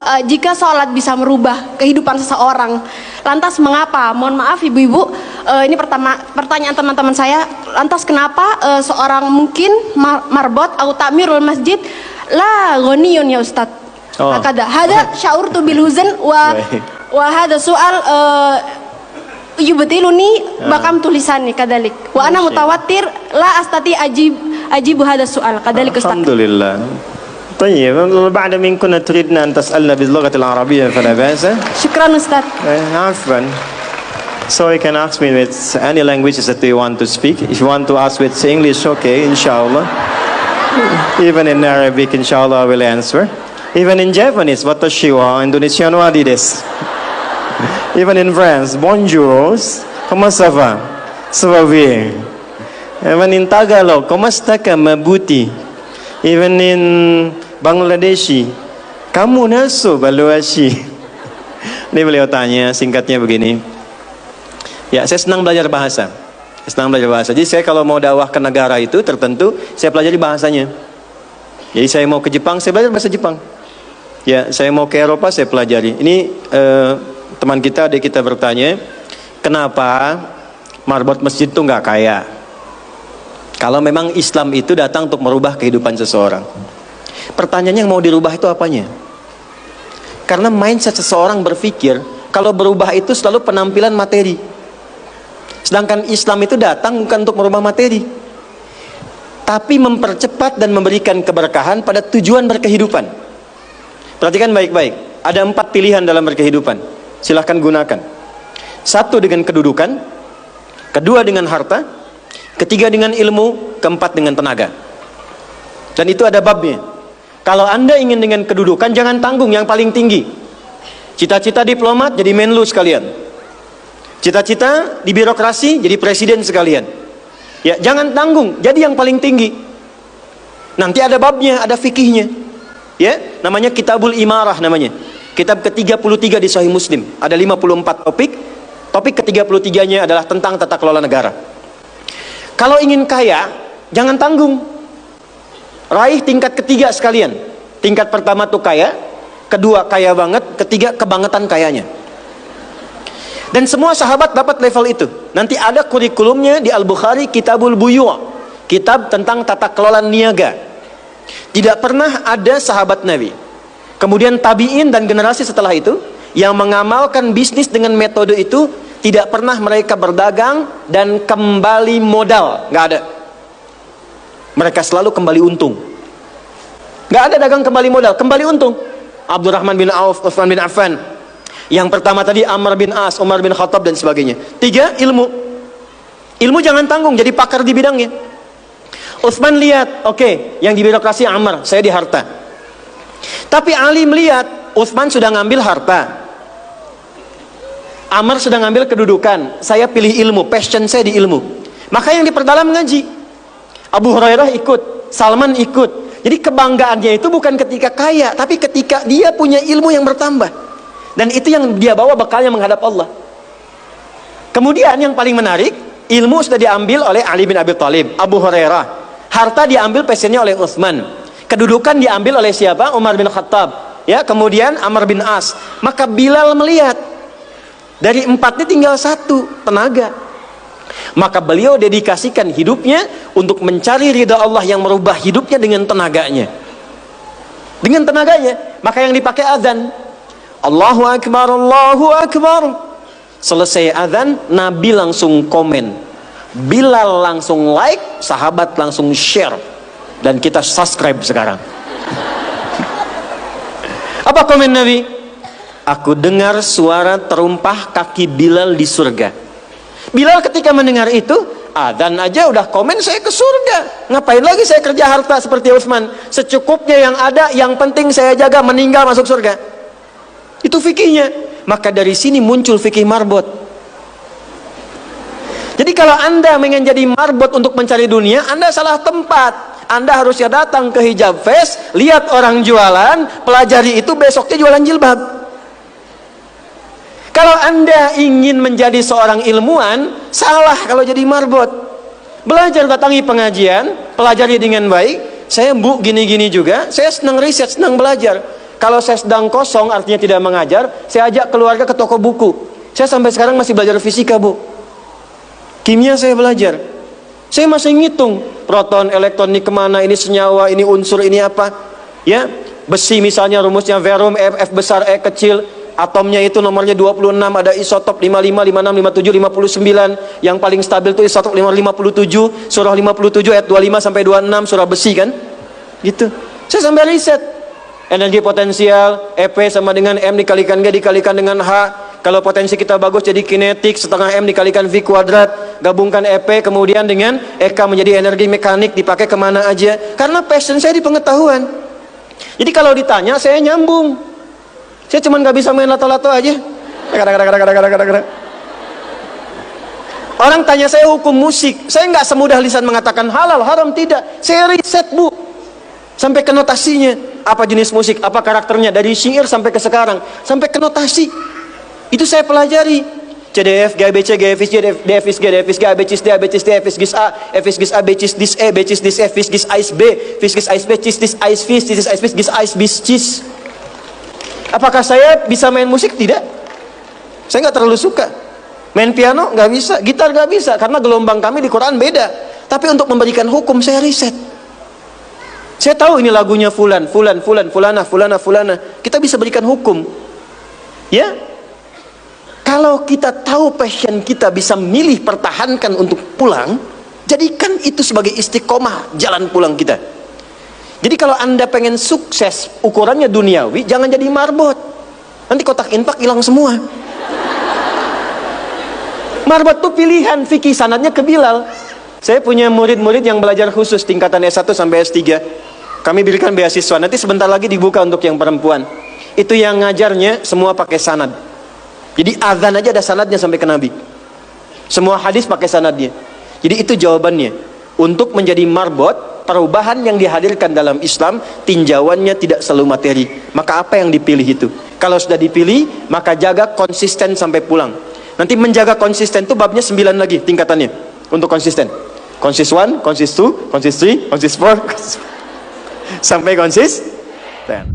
Jika sholat bisa merubah kehidupan seseorang, lantas mengapa? Mohon maaf ibu-ibu, ini pertanyaan teman-teman saya. Lantas kenapa seorang mungkin marbot atau takmirul masjid la ghaniyun ya Ustadz? Hakada hada sya'urtu bil huzn wa hada soal yubtiluni bakam tulisani kadalik wa ana mutawatir la astati ajibu hada soal kadalik Ustadz. Alhamdulillah. طيب بعد من كنا تريدنا أن تسألنا باللغة العربية فلا بأس. شكرا أستاذ. عفوا. So you can ask me with any languages that you want to speak. If you want to ask with English, okay, inshallah. Even in Arabic, inshallah, I will answer. Even in Japanese, watashi wa Indonesian wa desu. Even in France, bonjour, comment ça va? Ça va bien. Even in Tagalog, comment está ka mabuti? Even in Bangladeshi, kamu naso baluashi. Ini beliau tanya, singkatnya begini. Ya, saya senang belajar bahasa. Jadi saya kalau mau dakwah ke negara itu tertentu, saya pelajari bahasanya. Jadi saya mau ke Jepang, saya belajar bahasa Jepang. Ya, saya mau ke Eropa, saya pelajari. Ini teman kita, adik kita bertanya, kenapa marbot masjid itu nggak kaya? Kalau memang Islam itu datang untuk merubah kehidupan seseorang. Pertanyaannya yang mau dirubah itu apanya? Karena mindset seseorang berpikir kalau berubah itu selalu penampilan materi. Sedangkan Islam itu datang bukan untuk merubah materi, tapi mempercepat dan memberikan keberkahan pada tujuan berkehidupan. Perhatikan baik-baik. Ada 4 pilihan dalam berkehidupan. Silahkan gunakan. 1 dengan kedudukan, 2 dengan harta, 3 dengan ilmu, 4 dengan tenaga. Dan itu ada babnya. Kalau Anda ingin dengan kedudukan, jangan tanggung yang paling tinggi. Cita-cita diplomat jadi menlu sekalian. Cita-cita di birokrasi jadi presiden sekalian. Ya, jangan tanggung, jadi yang paling tinggi. Nanti ada babnya, ada fikihnya. Ya, namanya Kitabul Imarah namanya. Kitab ke-33 di Sahih Muslim. Ada 54 topik. Topik ke-33-nya adalah tentang tata kelola negara. Kalau ingin kaya, jangan tanggung. Raih tingkat ketiga sekalian. Tingkat pertama tuh kaya, kedua kaya banget, ketiga kebangetan kayanya. Dan semua sahabat dapat level itu. Nanti ada kurikulumnya di Al-Bukhari, Kitabul Buyu', kitab tentang tata kelola niaga. Tidak pernah ada sahabat Nabi, kemudian tabi'in dan generasi setelah itu yang mengamalkan bisnis dengan metode itu. Tidak pernah mereka berdagang dan kembali modal, nggak ada. Mereka selalu kembali untung. Nggak ada dagang kembali modal, kembali untung. Abdurrahman bin Auf, Utsman bin Affan. Yang pertama tadi Amr bin As, Umar bin Khattab dan sebagainya. 3, ilmu. Ilmu jangan tanggung, jadi pakar di bidangnya. Utsman lihat, oke, yang di birokrasi Amr, saya di harta. Tapi Ali melihat, Utsman sudah ngambil harta, Amr sudah ngambil kedudukan, saya pilih ilmu, passion saya di ilmu. Maka yang diperdalam ngaji. Abu Hurairah ikut, Salman ikut. Jadi kebanggaannya itu bukan ketika kaya, tapi ketika dia punya ilmu yang bertambah. Dan itu yang dia bawa bekalnya menghadap Allah. Kemudian yang paling menarik, ilmu sudah diambil oleh Ali bin Abi Thalib, Abu Hurairah. Harta diambil passionnya oleh Utsman. Kedudukan diambil oleh siapa? Umar bin Khattab. Ya, kemudian Amr bin As. Maka Bilal melihat, dari 4 ini tinggal 1, tenaga. Maka beliau dedikasikan hidupnya untuk mencari ridha Allah yang merubah hidupnya dengan tenaganya. Dengan tenaganya. Maka yang dipakai azan. Allahu Akbar, Allahu Akbar. Selesai azan, Nabi langsung komen. Bilal langsung like, sahabat langsung share. Dan kita subscribe sekarang. Apa komen Nabi? Aku dengar suara terumpah kaki Bilal di surga. Bilal ketika mendengar itu, adzan aja udah komen saya ke surga. Ngapain lagi saya kerja harta seperti Utsman? Secukupnya yang ada, yang penting saya jaga, meninggal masuk surga. Itu fikihnya. Maka dari sini muncul fikih marbot. Jadi kalau Anda ingin jadi marbot untuk mencari dunia, Anda salah tempat. Anda harusnya datang ke Hijab Fest, lihat orang jualan, pelajari itu, besoknya jualan jilbab. Kalau Anda ingin menjadi seorang ilmuwan, salah kalau jadi marbot. Belajar, datangi pengajian, pelajari dengan baik. Saya Bu gini-gini juga, saya senang riset, senang belajar. Kalau saya sedang kosong, artinya tidak mengajar, saya ajak keluarga ke toko buku. Saya sampai sekarang masih belajar fisika, Bu. Kimia saya belajar. Saya masih ngitung proton, elektron, ini kemana, ini senyawa, ini unsur, ini apa. Ya, besi misalnya rumusnya verum, F besar, E kecil. Atomnya itu nomornya 26, ada isotop 55, 56, 57, 59. Yang paling stabil itu isotop 57, surah 57 ayat 25 sampai 26, surah besi kan? Gitu. Saya sampai riset. Energi potensial, EP sama dengan M dikalikan G dikalikan dengan H. Kalau potensi kita bagus jadi kinetik, setengah M dikalikan V kuadrat. Gabungkan EP kemudian dengan EK menjadi energi mekanik, dipakai kemana aja. Karena passion saya di pengetahuan. Jadi kalau ditanya saya nyambung. Saya cuma nggak bisa main lato-lato aja. Orang tanya saya hukum musik, saya nggak semudah lisan mengatakan halal, haram, tidak. Saya riset, Bu. Sampai ke notasinya, apa jenis musik, apa karakternya, dari syair sampai ke sekarang, sampai ke notasi. Itu saya pelajari. CDF, GABC, GFIS, DFIS, G, DFIS, G, ABCIS, D, ABCIS, D, FIS, GIS A, FIS, GIS A, BCIS, DIS E, BCIS, DIS F, FIS, GIS AIS B, FIS, GIS AIS B, CIS, DIS AIS FIS, CIS, AIS FIS, GIS AIS BIS, CIS. Apakah saya bisa main musik? Tidak. Saya nggak terlalu suka. Main piano nggak bisa, gitar nggak bisa, karena gelombang kami di Quran beda. Tapi untuk memberikan hukum saya riset. Saya tahu ini lagunya fulan, fulana. Kita bisa berikan hukum. Ya. Kalau kita tahu passion kita bisa milih pertahankan untuk pulang, jadikan itu sebagai istiqomah jalan pulang kita. Jadi kalau Anda pengen sukses, ukurannya duniawi, jangan jadi marbot. Nanti kotak infak hilang semua. Marbot itu pilihan, fikih sanadnya ke Bilal. Saya punya murid-murid yang belajar khusus tingkatan S1 sampai S3. Kami berikan beasiswa, nanti sebentar lagi dibuka untuk yang perempuan. Itu yang ngajarnya semua pakai sanad. Jadi azan aja ada sanadnya sampai ke Nabi. Semua hadis pakai sanadnya. Jadi itu jawabannya. Untuk menjadi marbot, perubahan yang dihadirkan dalam Islam, tinjauannya tidak selalu materi. Maka apa yang dipilih itu? Kalau sudah dipilih, maka jaga konsisten sampai pulang. Nanti menjaga konsisten itu babnya 9 lagi tingkatannya. Untuk konsisten. Konsis 1, konsis 2, konsis 3, konsis 4, sampai konsis 10.